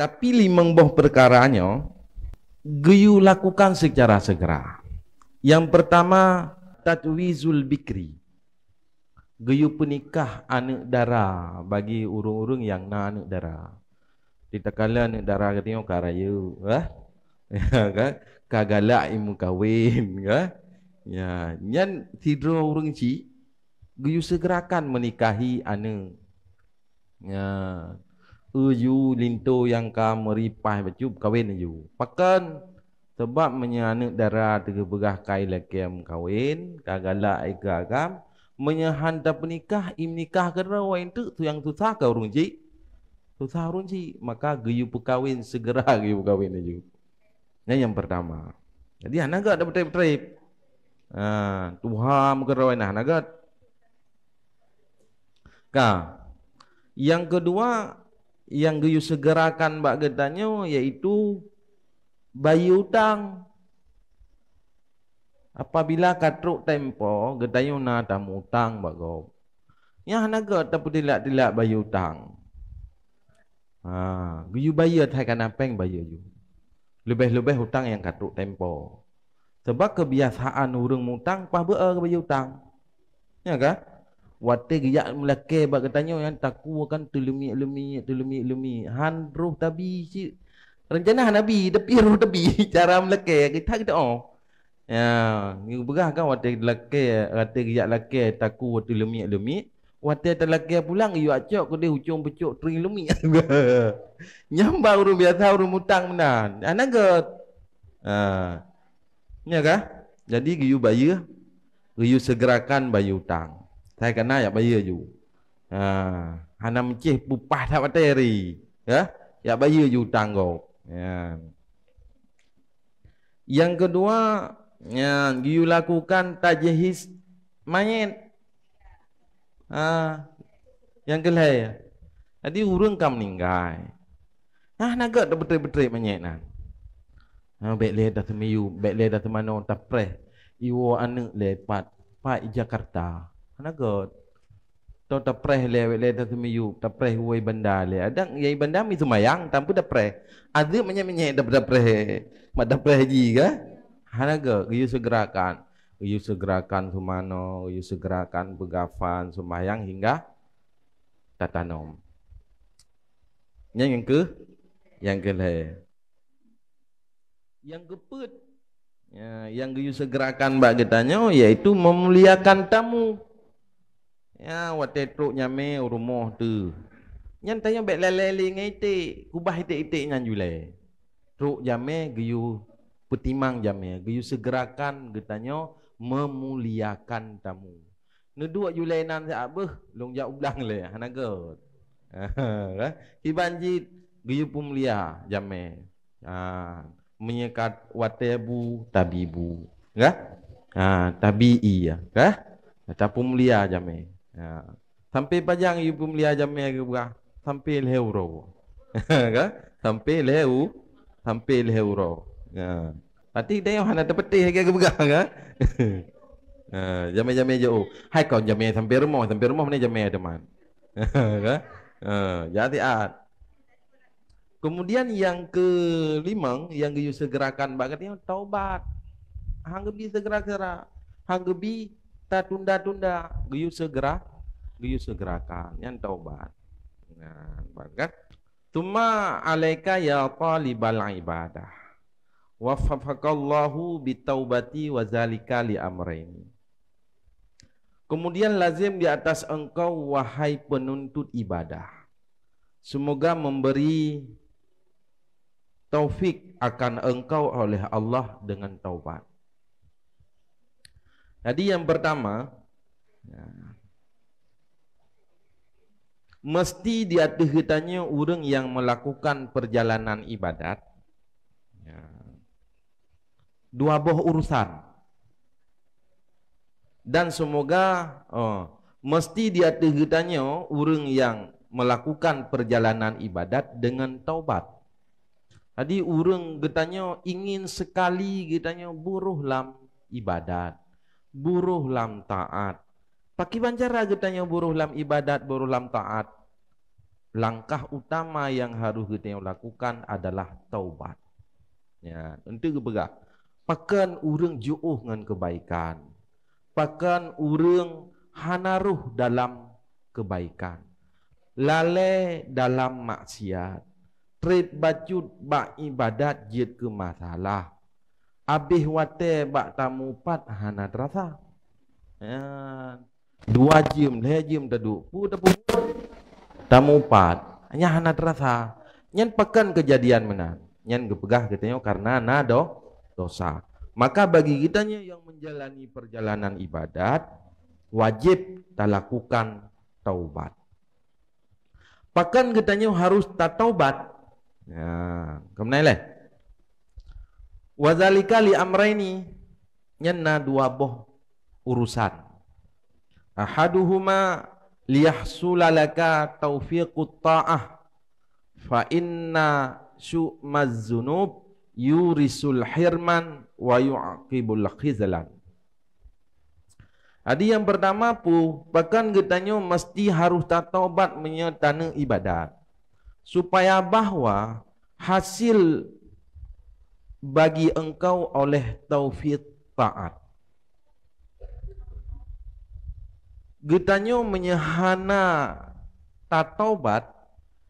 Tapi limang boh perkaranya geyu lakukan secara segera. Yang pertama, tatwizul bikri. Geyu penikah anak dara bagi urung-urung yang na anak dara. Kita kala anak dara katanya karayu, kan? Kagalak imu kawin, kan? Ya, nyan tidur urung ci, geyu segerakan menikahi anak. Ya, uju linto yang ka meripah baju kawin aju. Pakan sebab menyanak darah tiga begah kai lekem kawin, kagalak igagam, menyahanda penikah im nikah kerana wain tu yang susah kau runci. Susah runci, maka geyu pekawin segera geyu pekawin aju. Yang pertama. Jadi anak ada betrip-betrip. Tuhan kerana nah nagat. Yang kedua yang geyu segerakan bak getanya yaitu bayi utang. Apabila katruk tempo getanya na tamu utang bak go. Nya naga tapi dilak bayi utang. Geyu bayar thai kana peng bayar ju. Lebih-lebih hutang yang katruk tempo. Sebab kebiasaan urang mutang pah beer bayi utang. Ya kan? Wate giyak melake bak katanya yang taku kan telumi han roh tabi si rencana nabi tapi roh tabi cara melake kita ya ni begah kan wate lake wate giyak lake taku telumi wate telake pulang yu acok ko dia hujung becok tring lumi nyamba urung biasa urung mutang menan anagot ya kah jadi giyu bayar giyu segerakan bayar utang. Saya kena ya bayar ju. Hana mencih pupah tak materi. Ya bayar ju hutang kau. Ya. Yang kedua, ya, you lakukan tajhis mayat. Yang kelai. Jadi urang kam meninggal. Naga dah betul-betul mayat nah. Baik le dah semiyu, baik le dah semano tapreh. Iwo anak lepat Pak Jakarta. Nagot to tapreh le ta semiyu tapreh wei benda le adang yai benda mi sumayang tanpa tapreh ada menye tapreh mak tapreh ji ke hanaga geyu segerakan sumano geyu segerakan begafan sumayang hingga tatanom yang ke yang keput ya, yang geyu segerakan bak getanya yaitu memuliakan tamu. Ya, wate truk nyame rumah tu. Nyan tanya bek lele ngai te, kubah itik-itik nyan jule. Truk jame geyu petimang jame, geyu segerakan getanya memuliakan tamu. Neduk jule nan sa abeh, long jak ulang le hanagot. Hibanji geyu pemulia jame. Menyekat wate bu tabibu. Ka? Tabi'i ya, ka? Tapi pemulia jame. Ya. Sampai pajang ibu melia jamnya ke buah sampai leuro. Kan? Sampai leuro. Ya. Pati dia yang ada petih ke buah kan? Jamnya jauh. Hai kau jamnya sampai rumah mana jamnya teman. Kan? Jadi kemudian yang kelima yang geyu segerakan bagatnya taubat. Hang gebi segera-segera. Hang gebi tak tunda-tunda, geyu segerakan yang taubat. Nah, bagat. Tuma alaika ya talibal ibadah. Waffaqakallahu bitaubati wa zalika li amrayn. Kemudian lazim di atas engkau wahai penuntut ibadah. Semoga memberi taufik akan engkau oleh Allah dengan taubat. Jadi yang pertama, mesti di atas kitanya orang yang melakukan perjalanan ibadat, dua buah urusan. Dan semoga mesti di atas kitanya orang yang melakukan perjalanan ibadat dengan taubat. Jadi orang getanya ingin sekali getanya buruh lam ibadat. Buruh lam taat. Pakai bancara getanya buruh lam ibadat, buruh lam taat. langkah utama yang harus kita lakukan adalah taubat. Ya, untuk bergerak. Pakan urang juuh dengan kebaikan. Pakan urang hanaruh dalam kebaikan. Lalai dalam maksiat. Tret bacut bak ibadat jid ke masalah. Abih wate bak tamu pat hana terasa. Ya. 2 jam, 3 jam taduk. Tamu pat. Hanya hana terasa. Nyan pakan kejadian mana? Nyan gepegah katanya karena dosa. Maka bagi kitanya yang menjalani perjalanan ibadat, wajib kita lakukan taubat. Pakan katanya harus tak taubat. Ya, kemudian lah. Wazalika li amraini, nyanna 2 boh urusan. Ahaduhuma liyahsula laka taufiqut ta'ah fa inna syu'maz zunub yurisul hirman wa yu'aqibul khizlan. Jadi yang pertama pu, bahkan getanyo mesti harus taubat menyertana ibadat. Supaya bahwa hasil bagi engkau oleh taufik taat. Getanyo menyehana taubat,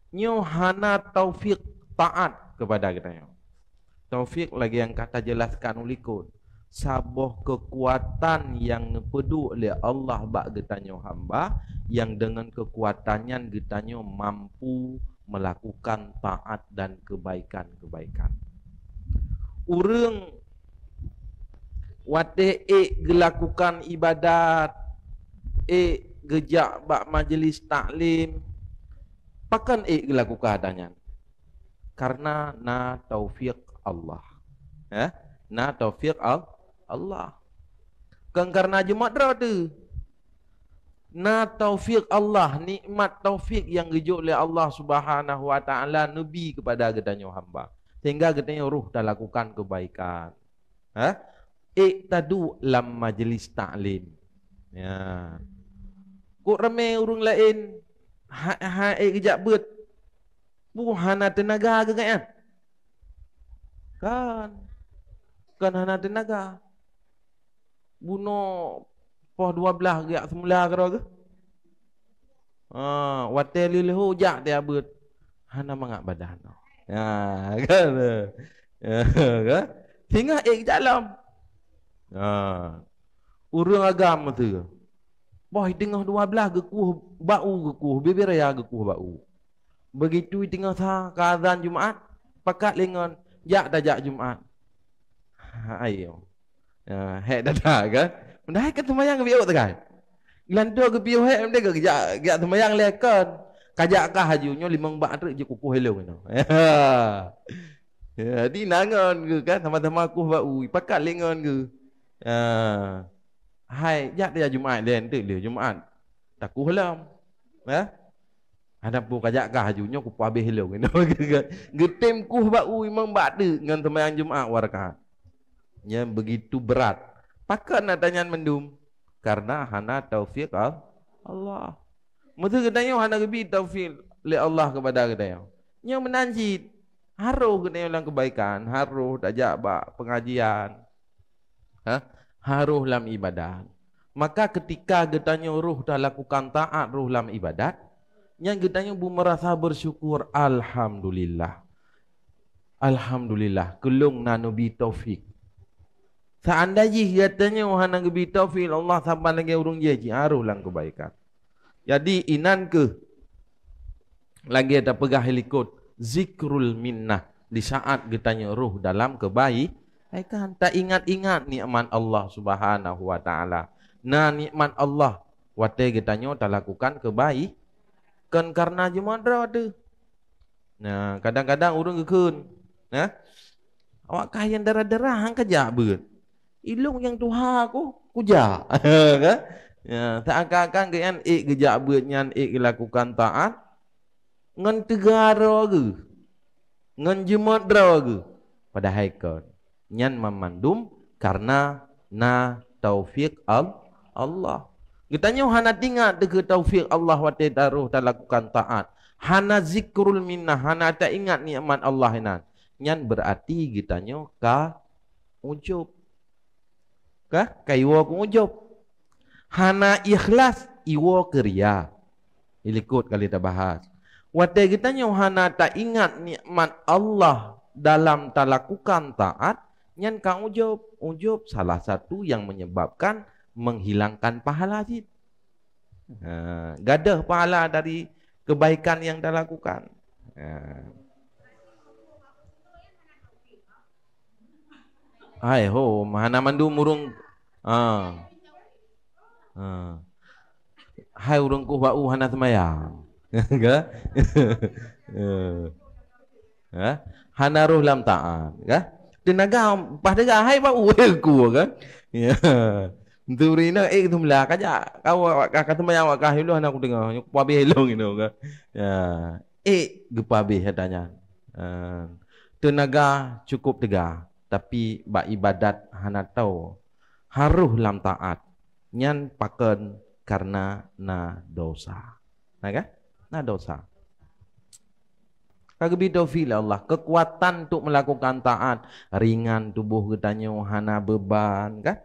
nyo hana taufik taat kepada getanyo. Taufik lagi yang kata jelaskan ulikun. Saboh kekuatan yang nepedu oleh Allah bak getanyo hamba, yang dengan kekuatannya getanyo mampu melakukan taat dan kebaikan-kebaikan. Urang wate gelakukan ibadat, gejak bak majlis taklim, pakan gelakukan adanya. Karena na taufik Allah. Ya? Na taufik Allah. Kan karena Jumat tu. Na taufik Allah, nikmat taufik yang gejuk oleh Allah Subhanahu wa taala nabi kepada getanyo hamba. Sehingga getanyo ruh dah lakukan kebaikan. Ha? Tadu lam majlis taklim. Ya. Kok ramai urang lain kejap bet. Hana tenaga ke kan? Kan hana tenaga. Bunuh poh 12 gak semula ke? Watel lilehu jak dia bet. Hana mangak badan. Ya, kan? Kan? Sehingga dalam. Urang agama tu. Boh tengah 12 gekuh bau gekuh bibir raya gekuh bau. Begitu tengah sah azan Jumaat, pakat lengan jak tajak Jumaat. Ayo. Hek dah kan? Mendah kan semayang biok tu kan? Gelantua ke biok hek mendah ke jak semayang lekon. Kajak kah hajunya 5 bak tu je kukuh hello kan. Ya, di nangon ke kan sama-sama aku bau, pakat lengan ke. Hai, jak dia Jumaat len tu dia Jumaat. Takuh lam. Ya. Ada pun kajak kah hajunya ku habis hello kan. Getem ku bau 5 bak tu dengan semayang Jumaat warakah. Ya begitu berat. Pakat nak tanya mendum karena hana taufik Allah. Mesti katanya hana gebi taufik oleh Allah kepada katanya. Nya menanjid haruh katanya dalam kebaikan, haruh tajak bak pengajian. Haruh dalam ibadat. Maka ketika katanya ruh dah lakukan taat ruh dalam ibadat, yang katanya bu merasa bersyukur alhamdulillah. Alhamdulillah kelung nanubi taufik. Seandainya katanya hana gebi taufik Allah sampai lagi urung je haruh dalam kebaikan. Jadi inan ke lagi ada pegah helikot zikrul minnah di saat getanya ruh dalam kebaikan. Tak ingat-ingat nikmat Allah Subhanahu wa taala. Nah nikmat Allah wate getanya tak lakukan kebaikan karena Jumaat tu. Nah kadang-kadang urang gekun. Nah awak kayan darah-darah hang kajak bet. Ilung yang Tuhan aku kujak. Kan? Ya, seakan-akan kan gejak buatnya lakukan taat ngan tegara ke ngan Jumaat ke pada haikal nyan memandum karena na taufik Allah. Kitanya hana tinggal dengan taufik Allah wa ta'ala tak lakukan taat. Hana zikrul minnah, hana tak ingat nikmat Allah nan. Nyan berarti gitanyo ka ujub. Ka iwo ku ujub. Hana ikhlas iwo keria. Ilikut kali kita bahas. Watai gitanyo hana tak ingat nikmat Allah dalam tak lakukan taat, nyan ka ujub. Ujub salah satu yang menyebabkan menghilangkan pahala hajid. Gadah pahala dari kebaikan yang dah lakukan. Hai ho, mana mandu murung. Hai urung ku bau hana semayang. Ga? Hana roh lam ta'an, ga? Tenaga pada hai bau ku, ga? Ya. Tu rina tu melah kaja. Kau kata semayang wak kah hilo hana aku dengar. Ku pabe helong gitu, ga? Ya. Gepabe katanya. Tenaga cukup tegah, tapi bak ibadat hana tahu. Haruh lam taat. Nyan paken karena na dosa. Naga? Na dosa. Kagebido fil Allah, kekuatan untuk melakukan taat, ringan tubuh katanya hana beban, kan?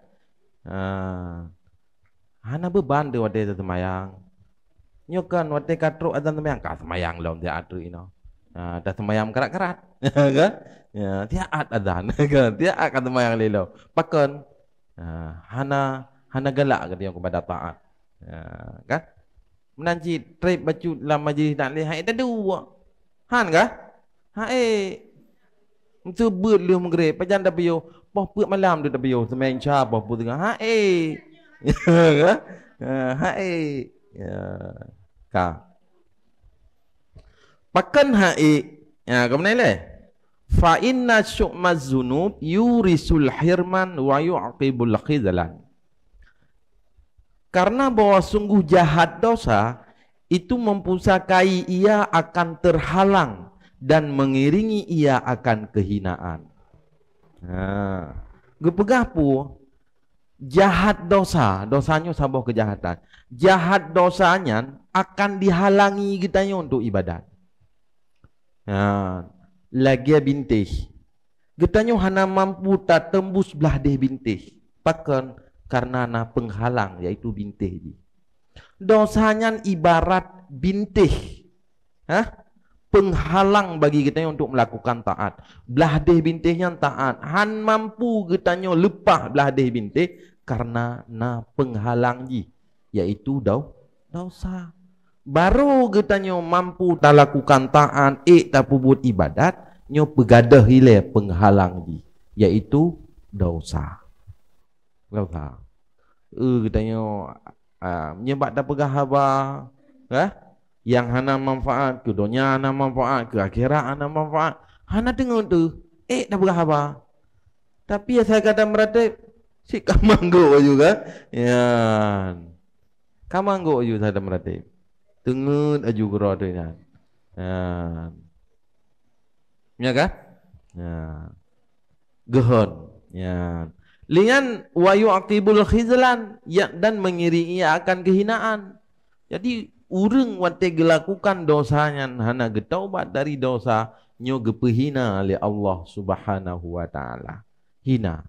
Hana beban tu wate semayang. Nyokan wate katruk azan semayang, ka semayang lom dia atu ino. Dah semayang kerat-kerat. Kan? Ya, tiaat azan, kan? Tiaat kan semayang lelo. Paken hana galak dia kepada taat. Kan? Menanji trip baju dalam majlis nak lihat ada dua. Han kah? Untuk ber lu menggere pajan dah bio, poh put malam tu dah bio semayang cha poh put tengah. Ya. Ka. Pakan ya, kau menilai? Fa inna syu'maz zunub yurisul hirman wa yu'aqibul khizlan. Karena bahwa sungguh jahat dosa itu mempusakai ia akan terhalang dan mengiringi ia akan kehinaan. Gepegah pu jahat dosa, dosanya sabah kejahatan. Jahat dosanya akan dihalangi kitanya untuk ibadat. Lagi bintih. Kitanya hana mampu tak tembus belah deh bintih. Pakan karena na penghalang yaitu bintih. Dosanya ibarat bintih. Penghalang bagi kita untuk melakukan taat. Belah deh bintihnya taat. Han mampu kita lepah belah deh bintih karena na penghalang yaitu dosa. Baru kita mampu tak lakukan taat, tak buat ibadat, nyo pegadah hile penghalang yaitu dosa. Dosa. Katanya menyebab dah pegah haba, yang hana manfaat ke dunia, hana manfaat ke akhirat, hana manfaat. Hana dengar tu, dah pegah haba. Tapi saya kata meratip, si kamanggo juga, ya. Kamanggo juga saya meratip. Dengar aju gero tu ya. Ya kan? Ya. Gehon, ya. Lian wayu aktibul khizlan ya, dan mengiringi akan kehinaan. Jadi urang wate gelakukan dosanya hana getaubat dari dosa nyo gepehina oleh Allah Subhanahu wa taala. Hina.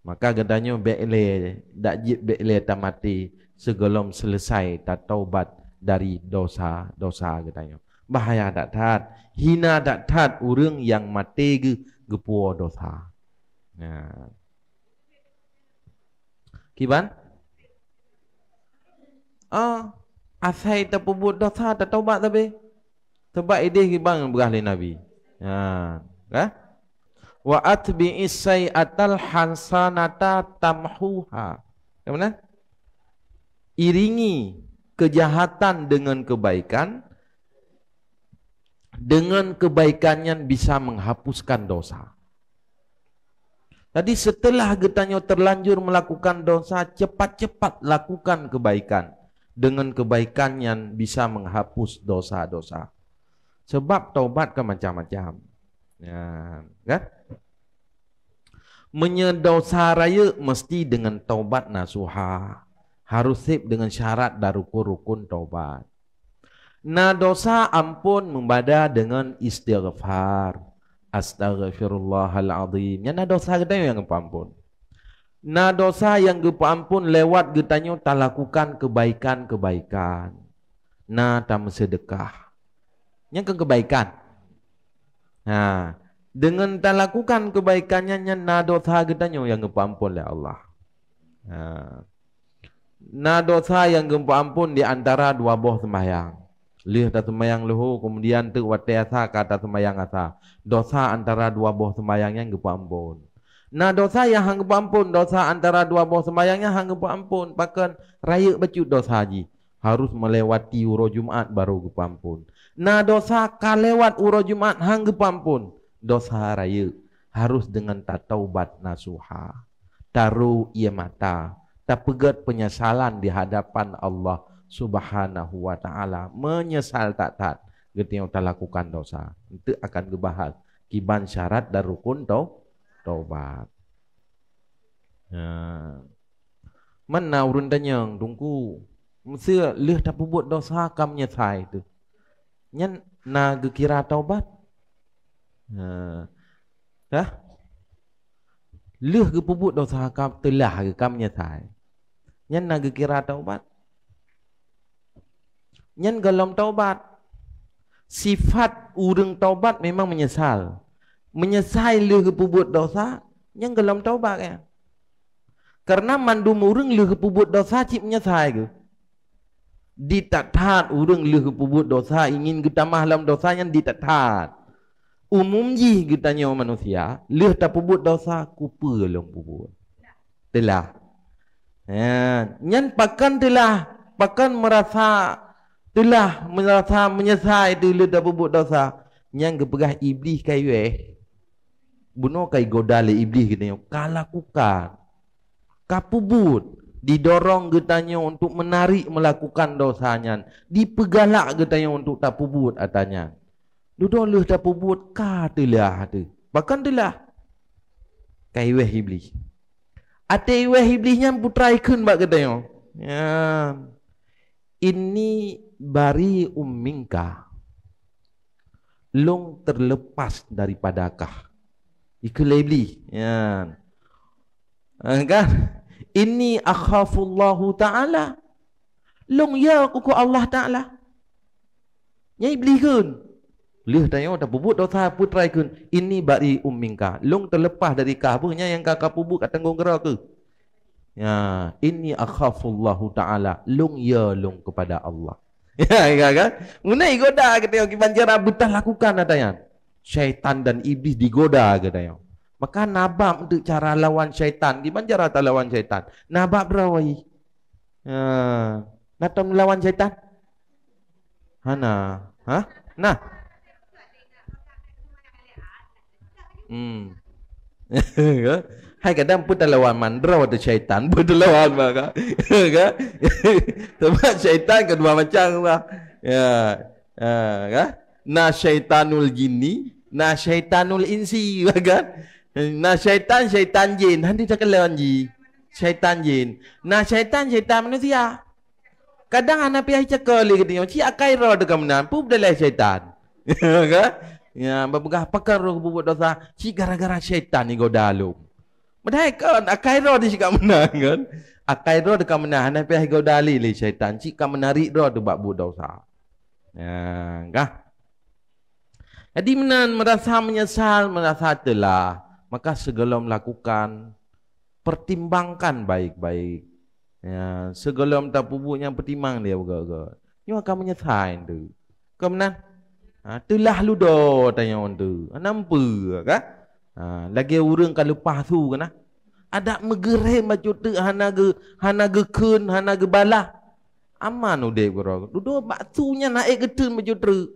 Maka gadanya bekle dak jip bekle tamati sebelum selesai tak taubat dari dosa-dosa katanya. Bahaya dak tat, hina dak tat urang yang mati gepuo dosa. Nah. Kiban? Asai terpubut dosa tak taubat tapi. Sebab ide kiban berahli Nabi. Kan? Wa atbi'is sayyi'atal hasanata tamhuha. Bagaimana? Iringi kejahatan dengan kebaikan. Dengan kebaikannya bisa menghapuskan dosa. Tadi setelah getanya terlanjur melakukan dosa, cepat-cepat lakukan kebaikan. Dengan kebaikan yang bisa menghapus dosa-dosa. Sebab taubat ke macam-macam. Ya, kan? Menyedosa raya mesti dengan taubat nasuha. Harus sip dengan syarat dan rukun-rukun taubat. Na dosa ampun membada dengan istighfar. Astaghfirullahaladzim. Yang na dosa kita yang ampun. Na dosa yang ampun lewat getanyo tak lakukan kebaikan-kebaikan. Na tak sedekah. Yang kebaikan. Nah, dengan tak lakukan kebaikannya na dosa getanyo yang ampun oleh Allah. Na dosa yang ampun di antara dua buah sembahyang. Lih tak sembahyang lehu, kemudian tu watiasa kata sembahyang asa. Dosa antara dua buah sembahyangnya yang ampun. Nah dosa yang hang ampun, dosa antara dua buah sembahyangnya hang ampun. Bahkan raya bacut dosa haji. Harus melewati uro Jumat baru ampun. Nah dosa kalewat uro Jumat hang ampun. Dosa raya harus dengan tak taubat nasuha. Taruh ia mata. Tak pegat penyesalan di hadapan Allah Subhanahu wa ta'ala. Menyesal tak gitu yang tak lakukan dosa. Itu akan gebahas kiban syarat dan rukun taubat. Mana urun tanyang tunggu. Mesti leh tak buat dosa kam menyesal itu. Nyan na gekira taubat. Leh ke buat dosa kam telah ke kam menyesal. Nyan na gekira taubat. Nyan dalam taubat, sifat urang taubat memang menyesal. Menyesal le kepubuat dosa, nyan dalam taubat ya. Karena mandum urang le kepubuat dosa cip menyesal ke. Ditatat urang le kepubuat dosa ingin kita mahlam dosa yang ditatat. Umum ji kita nyawa manusia, le tak pubuat dosa kupa long pubuat. Telah. Nyan pakan telah, pakan merasa menyesal itu ledak berbuat dosa. Yang kepegah iblis kayu bunuh kai godale iblis kita yang kalakukan kapubut didorong getanya untuk menarik melakukan dosanya, dipegalak getanya untuk tak pubut atanya. Dudoleh tak pubut katelah tu. Bahkan telah kayu iblis. Ate iblisnya putraikun bak getanya. Ya. Ini bari ummingka, long terlepas daripadakah ikhlibli ya kan ini akhafullahu ta'ala long ya kuku Allah ta'ala nya iblis kun lih tanya tak pubut dosa putra kun ini bari ummingka long terlepas dari kahbunya yang kakak pubut kat tanggung gerak ke ya ini akhafullahu ta'ala long ya long kepada Allah. Ya kan? Munai goda kita kiban cara betah lakukan katanya. Syaitan dan iblis digoda katanya. Maka nabab untuk cara lawan syaitan. Kiban cara tak lawan syaitan? Nabab berawai. Nak melawan syaitan? Hana. Hah? Nah. Hai kadang pun tak lawan mandra atau syaitan pun tak lawan maka kan sebab syaitan kedua macam ya kan na syaitanul jinni na syaitanul insi kan na syaitan jin nanti tak lawan ji syaitan jin na syaitan manusia kadang anak piai cakali katanya ci akai ro dekat mana pun dalam syaitan kan ya babagah pakar ro buat dosa ci gara-gara syaitan ni godalu. Padahal kan akai roh di sikap menang kan. Akai roh dekat menang hana pihak godali le syaitan cik kan menarik roh tu bab dosa. Ya, kah? Jadi menan merasa menyesal, merasa telah, maka segala melakukan pertimbangkan baik-baik. Ya, segala tak pubuknya pertimbang dia bergerak. Ni akan menyesal tu. Kemudian telah lu do tanya orang tu. Nampu kah? Lagi orang kalau lepas tu kan ada megerem macam tu hana ge kun hana ge balah aman udah guru duduk baksunya naik getun macam tu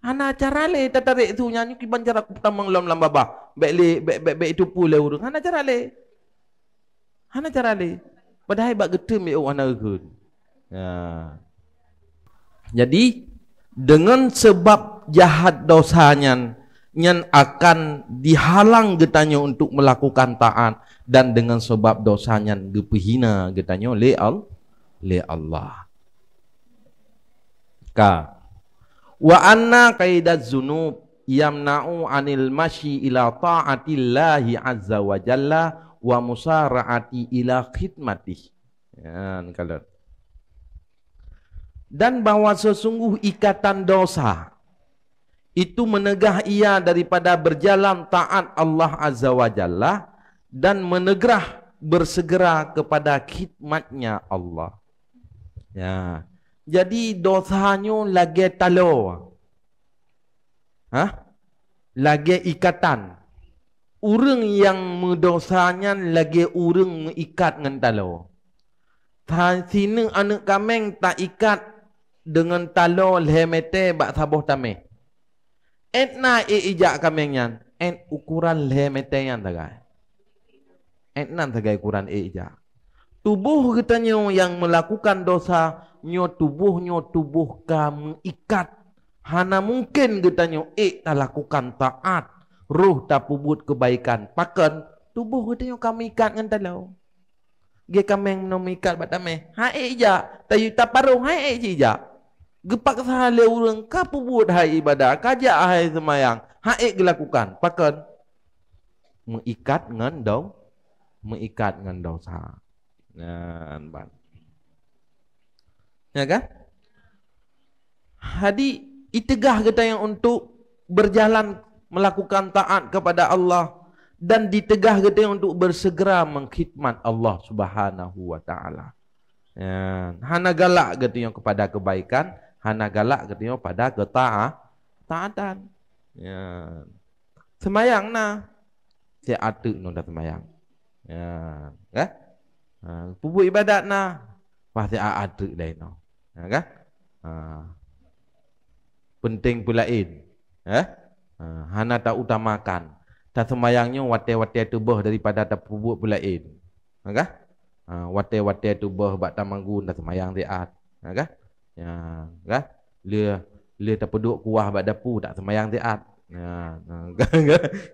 hana cara le tarik sunya ni kiban cara tamang lam babah baik itu pula urang hana cara le padahal bak getun me hana ge jadi dengan sebab jahat dosanya nyan akan dihalang getanya untuk melakukan taat dan dengan sebab dosanya gepehina getanya le Allah. Ka Wa anna kaidaz zunub yamna'u anil masyi ila ta'atillahi azza wa jalla wa musara'ati ila khidmatih. Ya, kalau. Dan bahawa sesungguh ikatan dosa itu menegah ia daripada berjalan taat Allah azza wa jalla dan menegrah bersegera kepada khidmatnya Allah. Ya. Jadi dosanya lagi talo. Lagi ikatan. Orang yang mendosanya lagi orang mengikat dengan talo. Sini anak kameng tak ikat dengan talo lehmete bak saboh tameh. Etna ijak kamengnya. Ukuran lehmete yang tagai. Etna tagai ukuran ijak. Tubuh katanya yang melakukan dosa, tubuhnya tubuh kamu ikat. Hana mungkin katanya tak lakukan taat, roh tak pubut kebaikan. Pakan tubuh katanya kamu ikat dengan talau. Dia kamu yang ikat batame. Hai ja, tayu taparung hai ja. Gepak sahale urang ka pubut hai ibadah, kajak hai semayang. Hai dilakukan. Pakan mengikat dengan dosa. Nah, ya kan? Hadi itegah kita yang untuk berjalan melakukan taat kepada Allah dan ditegah kita yang untuk bersegera mengkhidmat Allah Subhanahu wa taala. Ya, hana galak kita yang kepada kebaikan, hana galak kita yang pada ketaatan. Ya. Semayang nah. Saya atuk no dah semayang. Ya, kan? Pubuk ibadat nah pasti ada lain no. Kan? Penting pula hana tak utamakan. Tak semayangnya wate-wate tubuh daripada tak pubuk pula kan? Wate-wate tubuh bak tamanggun tak semayang diat. Kan? Ya, kan? Dia tak peduk kuah bak dapu tak semayang diat.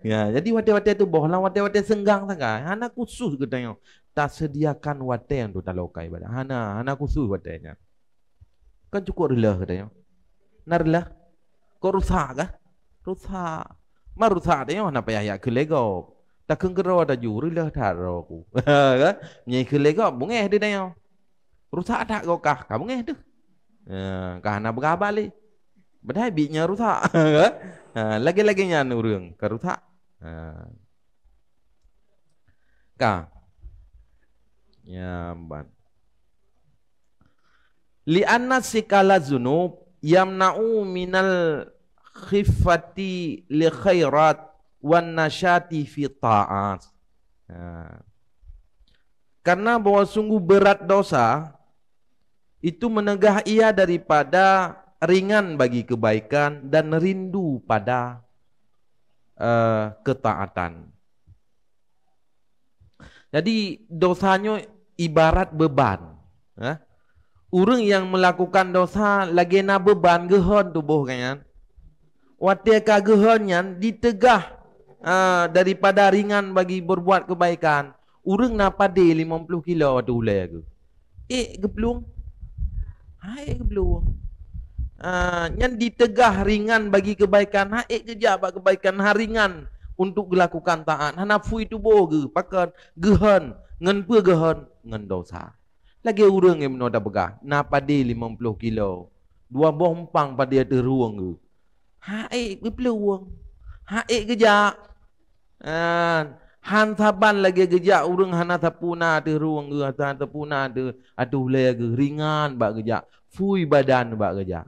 Ya, jadi wate-wate tu boh lah wate-wate senggang sangat. Hana khusus katanya. Tak sediakan wate yang tu tak lokai ibadah. Hana khusus watenya. Kan cukup relah katanya. Narlah. Kau rusak kah? Rusak. Mar rusak dia mana payah ya kelego. Tak kengkero ada juri lah taro ku. Kan? Nyai kelego bungeh dia tanya. Rusak tak kau kah? Kau bungeh tu. Kah hana berabali. Badai binya rusak. Lagi-laginya nurung kerusak. Kah? Ya, ban. Li'anna sikala zunub yamna'u minal khifati li khairat wan nasyati fi ta'at. Karena bahwa sungguh berat dosa itu menegah ia daripada ringan bagi kebaikan dan rindu pada ketaatan. Jadi dosanya ibarat beban. Orang yang melakukan dosa lagi na beban gehon tubuh kan. Watia gehonnya ditegah daripada ringan bagi berbuat kebaikan. Orang na pade 50 kilo tu ulai aku. Geblung. Hai geblung. Yang ditegah ringan bagi kebaikan, kerja bagi kebaikan ringan untuk dilakukan taat. Nafsu itu boge, pakan gehan, ngan pe gehan, ngan dosa. Lagi orang yang menoda begah, napa dia 50 kilo, 2 bompang pada dia teruang ke. Bepeluang. Kerja. Han saban lagi kerja orang hana tapuna teruang ke, hana tapuna te aduh lagi ringan bak kerja. Fui badan bak kerja.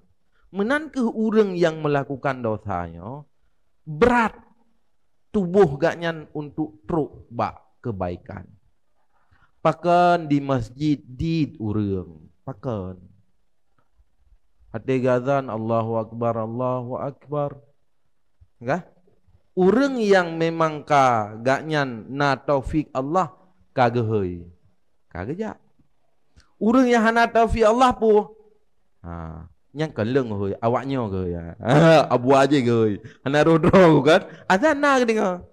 Menankah orang yang melakukan dosanya berat tubuh gaknya untuk truk bak kebaikan. Pakan di masjid di orang. Pakan. Hati gazan Allahu Akbar, Allahu Akbar. Enggak? Orang yang memang gaknya na taufik Allah kagehoi. Kagejak. Orang yang hana taufik Allah pun yang keleng hoi awaknya ke ya. Abu aja ke. Hana rodro kan. Azan nak dengar.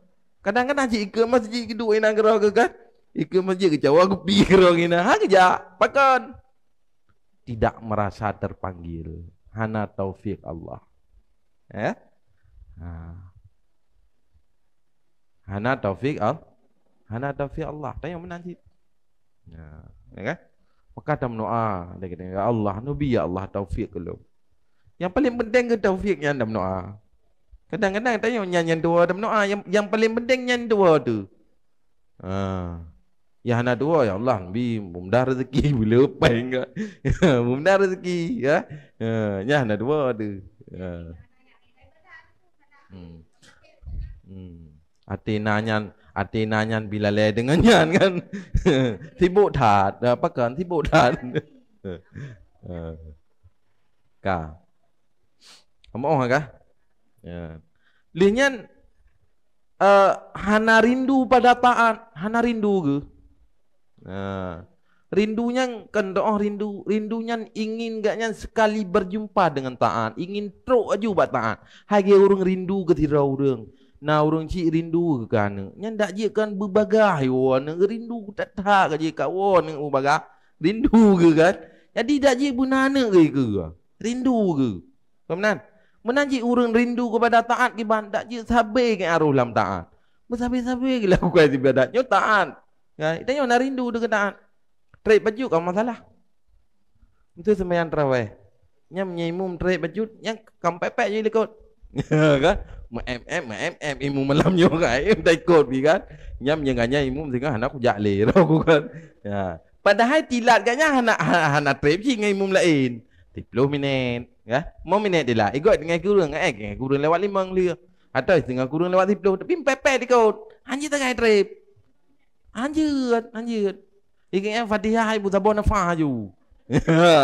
Kadang-kadang cik ke masjid kedua ina gerah ke kan. Ikut masjid ke Jawa aku pergi gerah ina. Kerja. Pakan. Tidak merasa terpanggil. Hana taufik Allah. Ya. Ha. Hana taufik Allah. Hana taufik Allah. Tanya mana sih? Ya kan? Maka dalam doa dia kata, ya Allah, nabi ya Allah taufik kalau. Yang paling penting ke taufiknya dalam doa. Kadang-kadang tanya nyanyian dua dalam doa yang paling penting nyanyian dua tu. Ha. Ya hana dua ya Allah nabi mudah rezeki bila apa enggak. Mudah rezeki ya. Ya hana dua tu. Hmm. Hmm. Hati nanyan bila le dengan nyan kan. Sibuk that, apa kan sibuk that. Ka. Kamu kah? Ya. Lihat hana rindu pada taat, hana rindu ke? Rindunya kan doa rindunya ingin gaknya sekali berjumpa dengan taat, ingin teruk aja buat taat. Hagi orang rindu ke tira orang. Nah orang cik rindu ke kan? Nya ndak je kan berbagai wan rindu tak tak je kawan dengan berbagai. Rindu ke kan? Jadi dak je bunana ke? Rindu ke? Kemenan? Menanji orang rindu kepada taat ke ban dak je sabar ke arus dalam taat. Bersabar-sabar ke lakukan ibadatnya taat. Ya, tanya nak rindu dengan taat. Trade baju kan masalah. Itu sembahyang tarawih. Nya menyimum trade baju yang kampepek je ikut. Kan? Mem imum malam nyo kan. Tak ikut pi kan. Nya menyenganya imum sehingga anak aku jale aku kan. Ya. Padahal tilat katnya anak trade je dengan imum lain. 10 minit, ya. Mau minit dia lah. Ikut dengan kurang kurang lewat 5 dia. Atau setengah kurang lewat 10 tapi pepek ikut. Anjir tengah trade. Anjir. Ingatnya Fatihah ibu sabun nafah ju.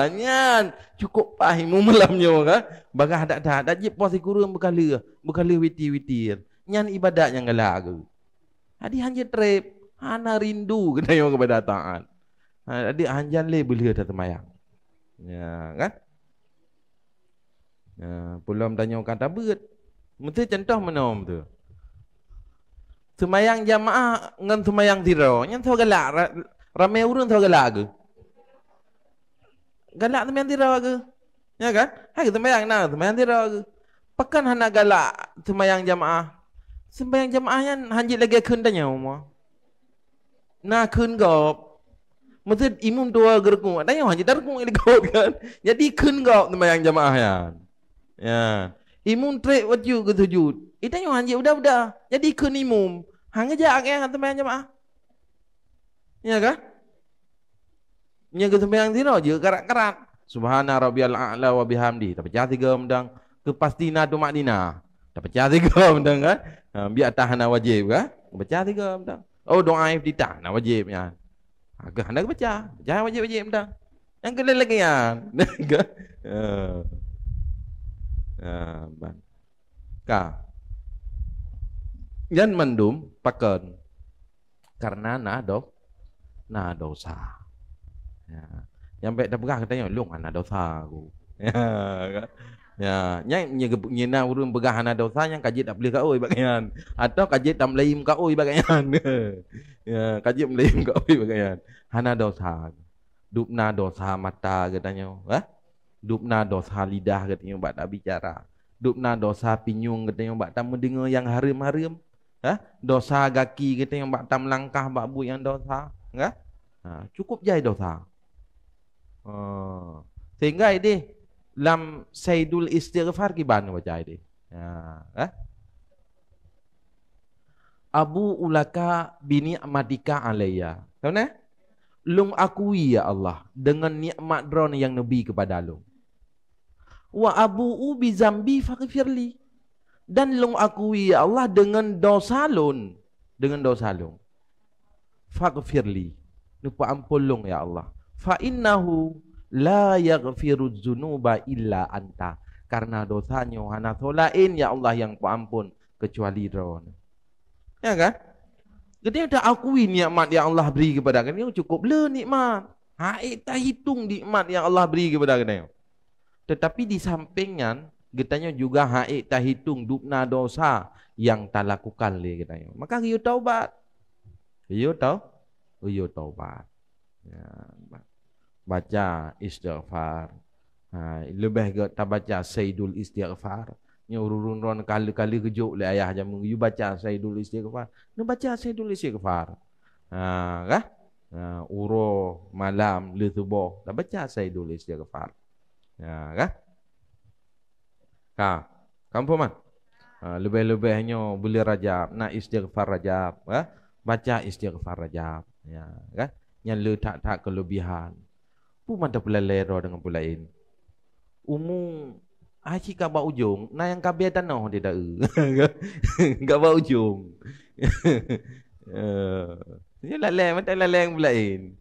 Nyan cukup pahimu malamnya kan. Bagah dak je puas kurang bekala witi. Nyan ibadat yang galak ke. Hadi hanya trip, hana rindu kena yang kepada taat. Hadi hanjan le belia dah temayang. Ya kan? Ya, pulang tanya kata bet. Mesti contoh mana tu? Semayang jamaah dengan semayang tiro. Yang tahu galak ramai orang tahu galak ke? Galak semayang tiro ke? Ya kan? Hai semayang nak semayang tiro ke? Pekan hana galak semayang jamaah. Semayang jamaahnya hanjit lagi kun tanya umma. Nah kun gop. Mesti imam dua gerku. Tanya hanjit darku ini gop kan. Jadi kun gop semayang jamaahnya. Ya. Imam trek wajib ke sujud. Itanya hanjit udah. Jadi kun imam. Hang aja yang semayang jamaah. Ya kan? Nya ke sembahyang tiro je karat-karat. Subhana rabbiyal a'la wa bihamdi. Tak pecah 3 mendang kepastina tu makdina. Tak pecah 3 mendang kan? Biar tahan wajib kan? Pecah 3 mendang. Oh doa iftitah nak wajibnya. Agak hendak pecah. Pecah wajib mendang. Yang kena lagi kan? Ban. Ka. Yan mendum pakan. Karena na dosa. Ya. Yang baik dah pegah katanya long ana dosa aku. Ya, kan? Ya, nyena urang pegah ana dosa yang kaji tak boleh ka oi bagian. Atau kaji tak melaim ka oi bagian. Ya, kaji melaim ka oi bagian. Ana dosa. Dupna dosa mata katanya, Dupna dosa lidah katanya bak tak bicara. Dupna dosa pinyung katanya bak tak mendengar yang haram-haram. Dosa gaki katanya bak tak melangkah bak bu yang dosa, cukup jai dosa. Sehingga ini lam saidul istighfar kiban baca ini. Abu ulaka bini amadika alayya. Tahu ne? Lung akui ya Allah dengan nikmat dron yang nabi kepada lung. Wa abu bi zambi faghfirli. Dan lung akui ya Allah dengan dosa lun. Faghfirli. Lupa ampun lung ya Allah. Fa innahu la yaghfiru dzunuba illa anta. Karena dosanya hana lain ya Allah yang ampun kecuali Ron. Ya kan? Dia dah akui nikmat yang Allah beri kepada kita, cukup le nikmat. Tak hitung nikmat yang Allah beri kepada kita. Tetapi di sampingnya getanya juga tak hitung dupna dosa yang tak lakukan le katanya. Maka kita taubat. Taubat. Ya, baca istighfar. Lebih kita baca sayyidul istighfar. Nya urun-urun kali-kali kejut le ayah jamu. You baca saya dulu istighfar. Nu baca saya dulu istighfar. Kah? Uro malam le subuh. Dah baca saya dulu istighfar. Kah? Kamu man? Lebih-lebihnya boleh Rajab, nak istighfar Rajab, baca istighfar Rajab, ya, kan? Yang letak kelebihan. Pun mantap pula lera dengan pula lain. Umum haji ka ba ujung, na yang kabeh tanah dia dak. Enggak ba ujung. Ini laleng, mata laleng pula lain.